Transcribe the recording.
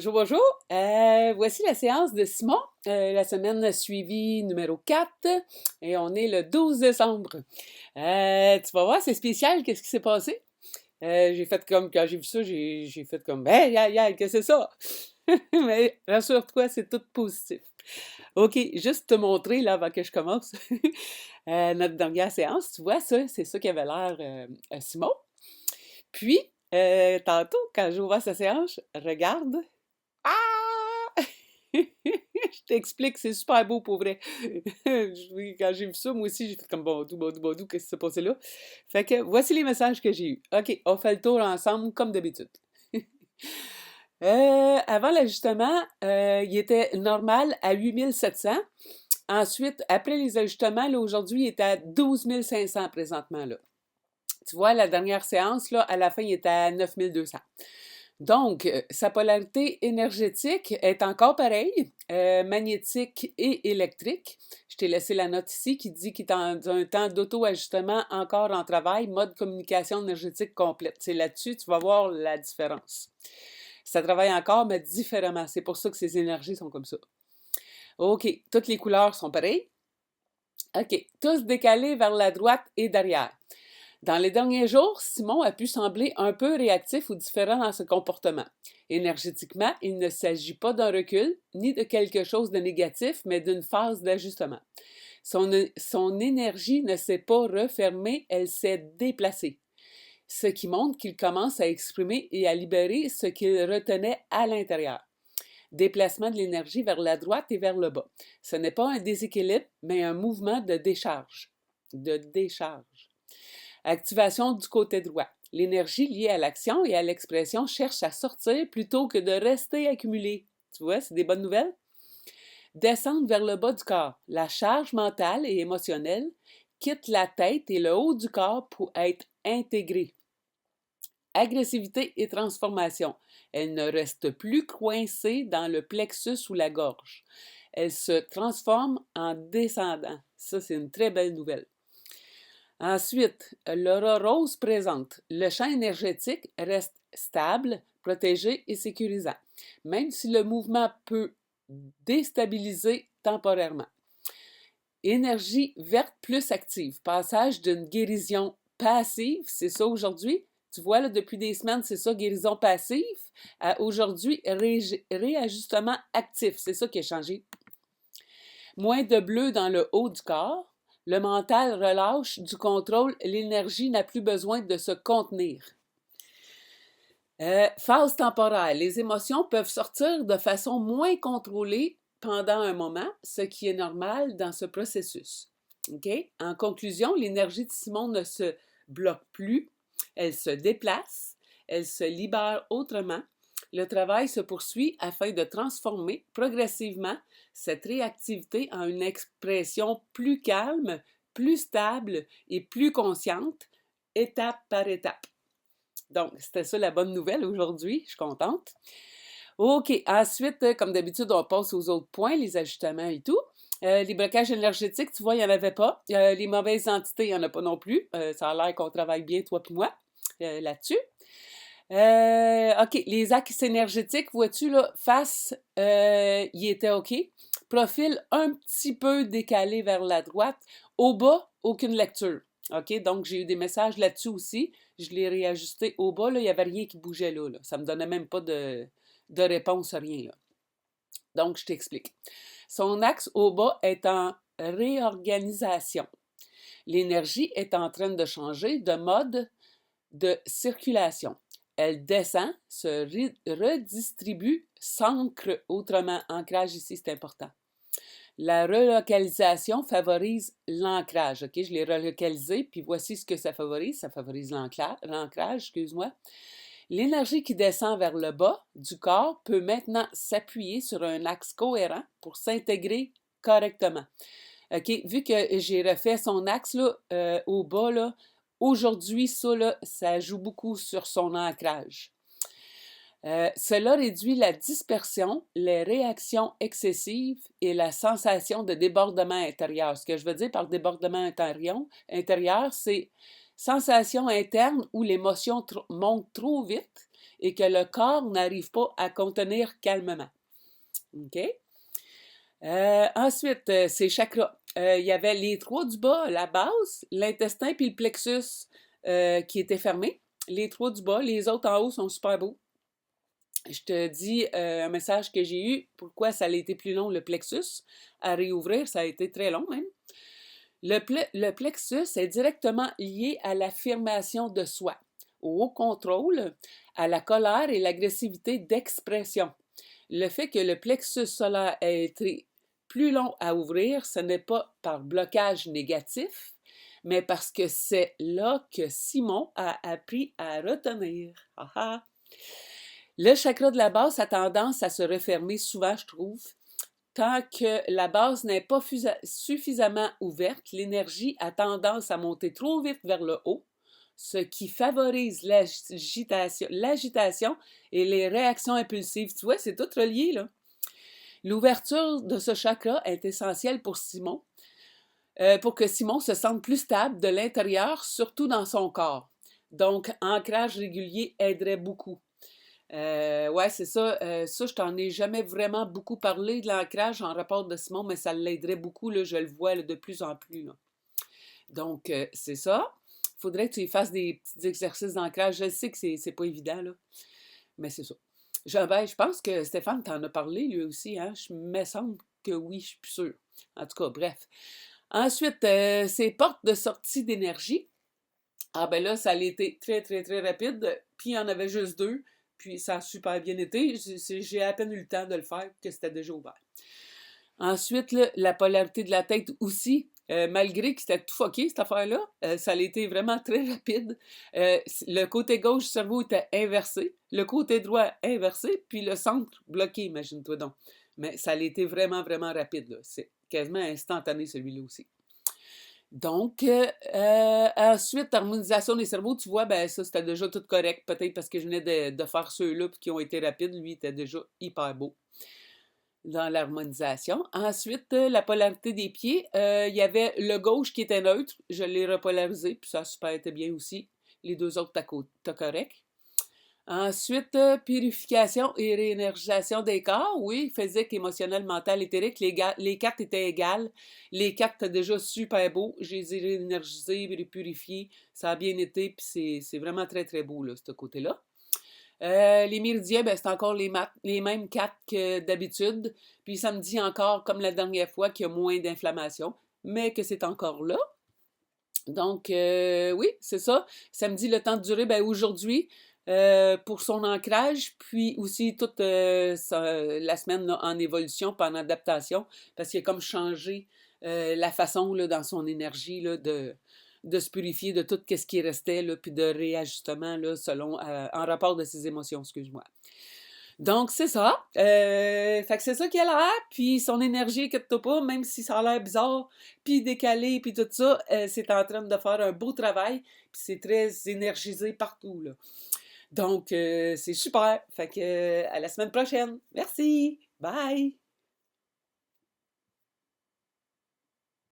Bonjour, bonjour. Voici la séance de Simon, la semaine suivie numéro 4, et on est le 12 décembre. Tu vas voir, c'est spécial, qu'est-ce qui s'est passé? J'ai fait comme, quand j'ai vu ça, j'ai fait comme, hey, aïe, aïe, qu'est-ce que c'est ça? Mais rassure-toi, c'est tout positif. OK, juste te montrer, là, avant que je commence, notre dernière séance, tu vois, ça, c'est ça qui avait l'air Simon. Puis, tantôt, quand j'ai ouvert sa séance, regarde. Ah! Je t'explique, c'est super beau pour vrai. Quand j'ai vu ça, moi aussi, j'ai fait comme bon doux, qu'est-ce qui s'est passé là? Fait que voici les messages que j'ai eus. OK, on fait le tour ensemble comme d'habitude. Avant l'ajustement, il était normal à 8700. Ensuite, après les ajustements, là, aujourd'hui, il est à 12 500 présentement, là. Tu vois, la dernière séance, là, à la fin, il était à 9200. Donc, sa polarité énergétique est encore pareille, magnétique et électrique. Je t'ai laissé la note ici qui dit qu'il est dans un temps d'auto-ajustement encore en travail, mode communication énergétique complète. C'est là-dessus, tu vas voir la différence. Ça travaille encore, mais différemment. C'est pour ça que ces énergies sont comme ça. OK, toutes les couleurs sont pareilles. OK, tous décalés vers la droite et derrière. Dans les derniers jours, Simon a pu sembler un peu réactif ou différent dans ce comportement. Énergétiquement, il ne s'agit pas d'un recul, ni de quelque chose de négatif, mais d'une phase d'ajustement. Son énergie ne s'est pas refermée, elle s'est déplacée, ce qui montre qu'il commence à exprimer et à libérer ce qu'il retenait à l'intérieur. Déplacement de l'énergie vers la droite et vers le bas. Ce n'est pas un déséquilibre, mais un mouvement de décharge. De décharge. Activation du côté droit. L'énergie liée à l'action et à l'expression cherche à sortir plutôt que de rester accumulée. Tu vois, c'est des bonnes nouvelles? Descendre vers le bas du corps. La charge mentale et émotionnelle quitte la tête et le haut du corps pour être intégrée. Agressivité et transformation. Elle ne reste plus coincée dans le plexus ou la gorge. Elle se transforme en descendant. Ça, c'est une très belle nouvelle. Ensuite, l'aura rose présente. Le champ énergétique reste stable, protégé et sécurisant, même si le mouvement peut déstabiliser temporairement. Énergie verte plus active. Passage d'une guérison passive, c'est ça aujourd'hui. Tu vois, là, depuis des semaines, c'est ça, guérison passive, à aujourd'hui, réajustement actif. C'est ça qui a changé. Moins de bleu dans le haut du corps. Le mental relâche du contrôle. L'énergie n'a plus besoin de se contenir. Phase temporaire. Les émotions peuvent sortir de façon moins contrôlée pendant un moment, ce qui est normal dans ce processus. Okay? En conclusion, l'énergie de Simon ne se bloque plus, elle se déplace, elle se libère autrement. Le travail se poursuit afin de transformer progressivement cette réactivité en une expression plus calme, plus stable et plus consciente, étape par étape. Donc, c'était ça la bonne nouvelle aujourd'hui, je suis contente. OK, ensuite, comme d'habitude, on passe aux autres points, les ajustements et tout. Les blocages énergétiques, tu vois, il n'y en avait pas. Les mauvaises entités, il n'y en a pas non plus. Ça a l'air qu'on travaille bien, toi et moi, là-dessus. OK, les axes énergétiques, vois-tu, là, face, il était OK. Profil un petit peu décalé vers la droite. Au bas, aucune lecture. OK, donc j'ai eu des messages là-dessus aussi. Je l'ai réajusté au bas, là, il n'y avait rien qui bougeait là. Ça ne me donnait même pas de réponse, rien là. Donc, je t'explique. Son axe au bas est en réorganisation. L'énergie est en train de changer de mode de circulation. Elle descend, se redistribue, s'ancre autrement. Ancrage ici, c'est important. La relocalisation favorise l'ancrage. OK, je l'ai relocalisé, puis voici ce que ça favorise. Ça favorise l'ancrage, excuse-moi. L'énergie qui descend vers le bas du corps peut maintenant s'appuyer sur un axe cohérent pour s'intégrer correctement. OK, vu que j'ai refait son axe là, au bas, là, aujourd'hui, ça, là, ça joue beaucoup sur son ancrage. Cela réduit la dispersion, les réactions excessives et la sensation de débordement intérieur. Ce que je veux dire par débordement intérieur, c'est sensation interne où l'émotion monte trop vite et que le corps n'arrive pas à contenir calmement. OK? Ensuite, ces chakras. Il y avait les trois du bas, la base, l'intestin puis le plexus qui étaient fermés. Les trois du bas, les autres en haut sont super beaux. Je te dis un message que j'ai eu, pourquoi ça a été plus long le plexus à réouvrir, ça a été très long même. Le plexus est directement lié à l'affirmation de soi, au contrôle, à la colère et l'agressivité d'expression. Le fait que le plexus solaire ait été plus long à ouvrir, ce n'est pas par blocage négatif, mais parce que c'est là que Simon a appris à retenir. Aha. Le chakra de la base a tendance à se refermer souvent, je trouve. Tant que la base n'est pas suffisamment ouverte, l'énergie a tendance à monter trop vite vers le haut, ce qui favorise l'agitation et les réactions impulsives. Tu vois, c'est tout relié, là. L'ouverture de ce chakra est essentielle pour Simon, pour que Simon se sente plus stable de l'intérieur, surtout dans son corps. Donc, ancrage régulier aiderait beaucoup. Ouais, c'est ça. Ça, je t'en ai jamais vraiment beaucoup parlé de l'ancrage en rapport de Simon, mais ça l'aiderait beaucoup, là, je le vois là, de plus en plus. Là. Donc, c'est ça. Il faudrait que tu y fasses des petits exercices d'ancrage. Je sais que c'est pas évident, là, mais c'est ça. Je pense que Stéphane t'en a parlé, lui aussi, hein? Je me semble que oui, je suis plus sûre. En tout cas, bref. Ensuite, ces portes de sortie d'énergie. Ah ben là, ça a été très, très, très rapide. Puis il y en avait juste deux. Puis ça a super bien été. J'ai à peine eu le temps de le faire que c'était déjà ouvert. Ensuite, là, la polarité de la tête aussi. Malgré que c'était tout fucké, cette affaire-là, ça a été vraiment très rapide. Le côté gauche du cerveau était inversé, le côté droit inversé, puis le centre bloqué, imagine-toi donc. Mais ça a été vraiment, vraiment rapide. C'est quasiment instantané, celui-là aussi. Donc, ensuite, harmonisation des cerveaux, tu vois, ben ça, c'était déjà tout correct. Peut-être parce que je venais de faire ceux-là qui ont été rapides. Lui, il était déjà hyper beau dans l'harmonisation. Ensuite, la polarité des pieds, il y avait le gauche qui était neutre. Je l'ai repolarisé, puis ça a super été bien aussi. Les deux autres, t'as correct. Ensuite, purification et réénergisation des corps. Oui, physique, émotionnel, mental, éthérique. Les quatre étaient égales. Les quatre étaient déjà super beaux. Je les ai réénergisés, purifiés. Ça a bien été, puis c'est vraiment très, très beau, là, ce côté-là. Les méridiens, ben, c'est encore les mêmes quatre que d'habitude. Puis ça me dit encore, comme la dernière fois, qu'il y a moins d'inflammation, mais que c'est encore là. Donc, oui, c'est ça. Ça me dit le temps de durée, ben, aujourd'hui, pour son ancrage, puis aussi toute la semaine là, en évolution, puis en adaptation, parce qu'il a comme changé la façon là, dans son énergie là, de se purifier de tout ce qui restait, là, puis de réajustement là, selon, en rapport de ses émotions, excuse-moi. Donc, c'est ça. Fait que c'est ça qu'il a l'air. Puis son énergie, inquiète-toi pas, même si ça a l'air bizarre, puis décalé, puis tout ça, c'est en train de faire un beau travail. Puis c'est très énergisé partout, là. Donc, c'est super. Fait que à la semaine prochaine. Merci. Bye.